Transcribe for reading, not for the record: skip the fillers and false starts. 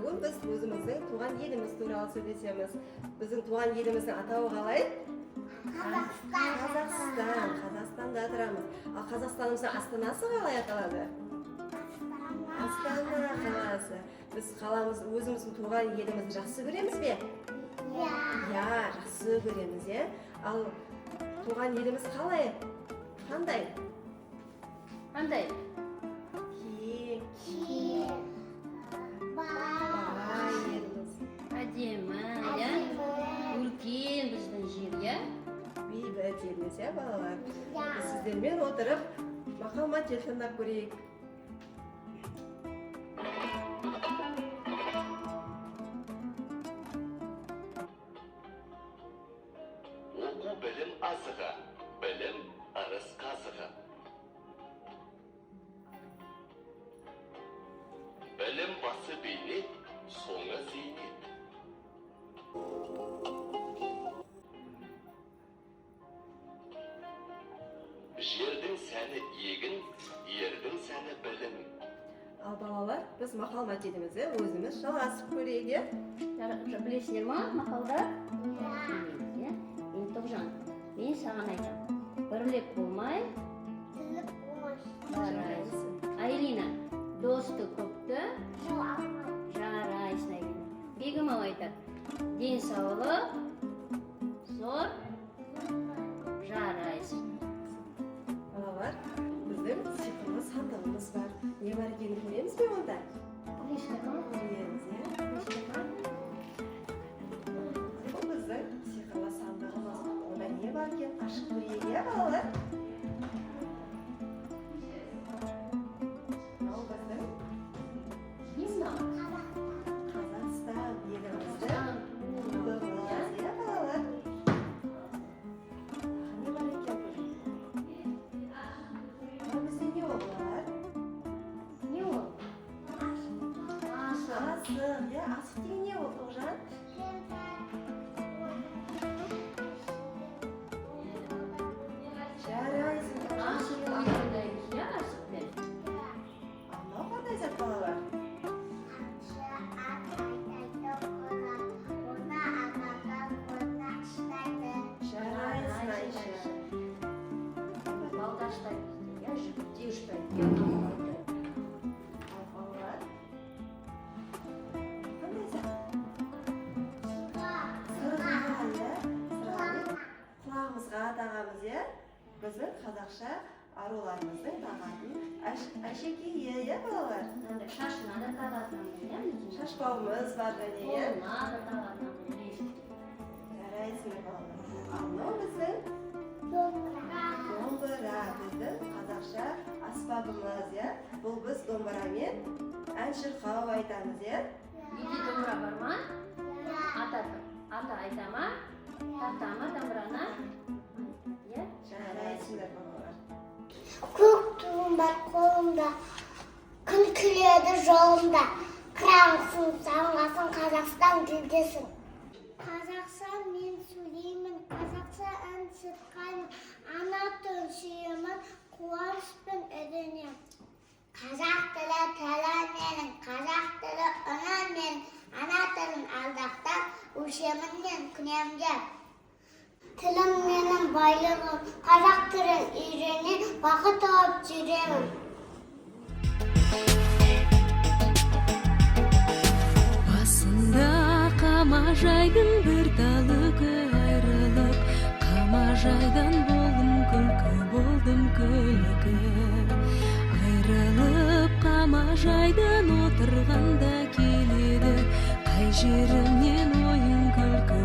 бүгін біз өзіміздің туған еліміз туралы сөйлесеміз. Біздің туған еліміздің атауы қалай? Қазақстан. Қазақстанда тұрамыз. Ал Қазақстанымыздың астанасы қалай аталады? Астана қаласы. Біз қаламыз өзіміздің туған елімізді жақсы көреміз бе? Иә, жақсы көреміз, е? Ал туған еліміз қалай? Қандай? Қандай? Әдемі, иә? Үлкен біздің жер, иә? Бейбіт еліміз, иә, балалар? Біз сіздермен отырып, мақал-мәтел тыңдап көрейік. Оқу білім азығы, білім ырыс қазығы. Білім басы бейнет, соңы зейнет. Жердің сәні егін, ердің сәні білім. Ал балалар, біз мақал-мәтелімізді өзіміз жалғасып көрейік, е? Білесіңдер ма мақалдар? Иә. Енді Тоғжан, мен саған айтам. Бірлік болмай, жарайсың. Айлина, досты көпті, жарайсың. Бегімов айтады, денсаулық зор, жарайсың. Балалар, біздің сиқырлы сандығымыз бар. Не бар екенін көреміз бе онда? Көреміз, е? Бұл біздің сиқырлы сандығымыз. Онда не бар екен? Ашып көрейік, е, балалар? Ол біздің Қазақстан еліміздің туылығы, е, балалар? Не бар екен бұл? Бұл бізде не ол, балалар? Не ол? Асық. Асық, е, асық деген не ол, Тоғжан? Жарайсың. Асық ойындаймыз, иә, асықпен? Ал мынау қандай зат, балалар? Жарайсың, Айша. Балдаштайды, иә, жігітте ұштайды. Ал балалар? Қандай зат? Сырға, е? Сырғамен құлағымызға тағамыз, е? Біздің қазақша аруларымыздың тағатын әшекейі, е, балалар? Шашына да тағатынын, иә? Шашбауымыз бар және, е? Қолына да тағатынын. Жарайсың, балалар. Ал мынау біздің домбыра, біздің қазақша аспабымыз, е? Бұл біз домбырамен ән шырқау айтамыз, е? Үйде домбыра бар ма? Ата айта ма? Тарта ма домбыраны? Иә? Жарайсыңдар, балалар. Көк туым бар қолымда, күн күледі жолымда. Қырағысың, самғасың, Қазақстан кеудесің. Қазақша мен сөйлеймін, қазақша ән шырқаймын, ана тілін сүйемін, қуаныспен үйренемін. Қазақ тілі менің, қазақ тілі үнім менің, ана тілін алдақтап, өлшемін мен күнемде. Тілім менің байлығым, қазақ тілін үйреніп, бақыт тауып жүремін. Басында қамажайдың бір талы айрылып, қамажайдан болдым күлкі. Айрылып қамажайдан отырғанда келеді, қай жерімнен ойын күлкі.